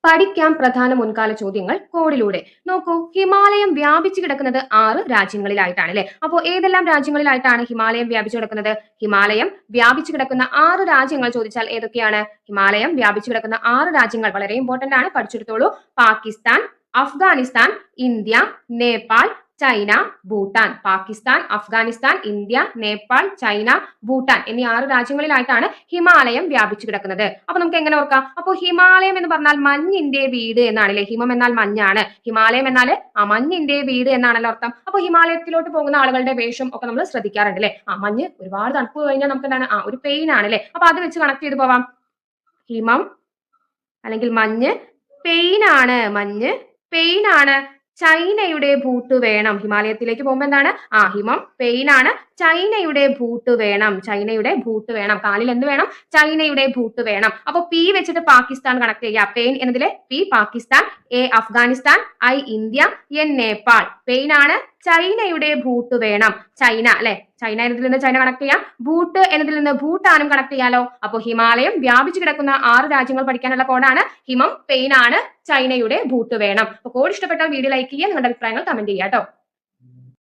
പഠിക്കാം പ്രധാന മുൻകാല ചോദ്യങ്ങൾ കോഡിലൂടെ. നോക്കൂ, ഹിമാലയം വ്യാപിച്ചു കിടക്കുന്നത് 6 രാജ്യങ്ങളിലായിട്ടാണ് അല്ലെ. അപ്പോൾ ഏതെല്ലാം രാജ്യങ്ങളിലായിട്ടാണ് ഹിമാലയം വ്യാപിച്ചു കിടക്കുന്നത്? ഹിമാലയം വ്യാപിച്ചു കിടക്കുന്ന 6 രാജ്യങ്ങൾ ചോദിച്ചാൽ ഏതൊക്കെയാണ്? ഹിമാലയം വ്യാപിച്ചു കിടക്കുന്ന 6 രാജ്യങ്ങൾ വളരെ ഇമ്പോർട്ടന്റ് ആണ്, പഠിച്ചെടുത്തോളൂ. Pakistan, Afghanistan, India, Nepal, China, Bhutan. Pakistan, Afghanistan, India, Nepal, China, Bhutan എന്നീ 6 രാജ്യങ്ങളിലായിട്ടാണ് ഹിമാലയം വ്യാപിച്ചു കിടക്കുന്നത്. അപ്പൊ നമുക്ക് എങ്ങനെ ഓർക്കാം? അപ്പൊ ഹിമാലയം എന്ന് പറഞ്ഞാൽ മഞ്ഞിന്റെ വീട് എന്നാണ് അല്ലെ. ഹിമം എന്നാൽ മഞ്ഞാണ്, ഹിമാലയം എന്നാൽ മഞ്ഞിന്റെ വീട് എന്നാണല്ലോ അർത്ഥം. അപ്പൊ ഹിമാലയത്തിലോട്ട് പോകുന്ന ആളുകളുടെ വേഷം ഒക്കെ നമ്മൾ ശ്രദ്ധിക്കാറുണ്ട് അല്ലെ. മഞ്ഞ് ഒരുപാട് തണുപ്പ് കഴിഞ്ഞാൽ നമുക്ക് എന്താണ് ഒരു പെയിൻ ആണ് അല്ലെ. അപ്പൊ അത് വെച്ച് കണക്ട് ചെയ്ത് പോവാം. ഹിമം അല്ലെങ്കിൽ മഞ്ഞ് പെയിൻ ആണ്, മഞ്ഞ് പെയിൻ ആണ്. ചൈനയുടെ ബൂട്ട് വേണം. ഹിമാലയത്തിലേക്ക് പോകുമ്പോൾ എന്താണ്? ഹിമം പെയിൻ ആണ്. ചൈനയുടെ ബൂട്ട് വേണം, ചൈനയുടെ ബൂട്ട് വേണം. കാലിൽ എന്ത് വേണം? ചൈനയുടെ ബൂട്ട് വേണം. അപ്പൊ പി വെച്ചിട്ട് പാകിസ്ഥാൻ കണക്ട് ചെയ്യുക. പെയിൻ എന്നതിലെ P Pakistan, A Afghanistan, I India, N Nepal. Pain ആണ്, ചൈനയുടെ ബൂട്ട് വേണം. ചൈന അല്ലെ, ചൈന എന്നതിൽ നിന്ന് ചൈന കണക്ട് ചെയ്യാം. ബൂട്ട് എന്നതിൽ നിന്ന് ഭൂട്ടാനും കണക്ട് ചെയ്യാലോ. അപ്പൊ ഹിമാലയം വ്യാപിച്ചു കിടക്കുന്ന 6 രാജ്യങ്ങൾ പഠിക്കാനുള്ള കോഡാണ് ഹിമം പെയിൻ ആണ്, ചൈനയുടെ ബൂട്ട് വേണം. അപ്പൊ കോഡ് ഇഷ്ടപ്പെട്ടാൽ വീഡിയോ ലൈക്ക് ചെയ്യുക, നിങ്ങളുടെ അഭിപ്രായങ്ങൾ കമന്റ് ചെയ്യുക കേട്ടോ.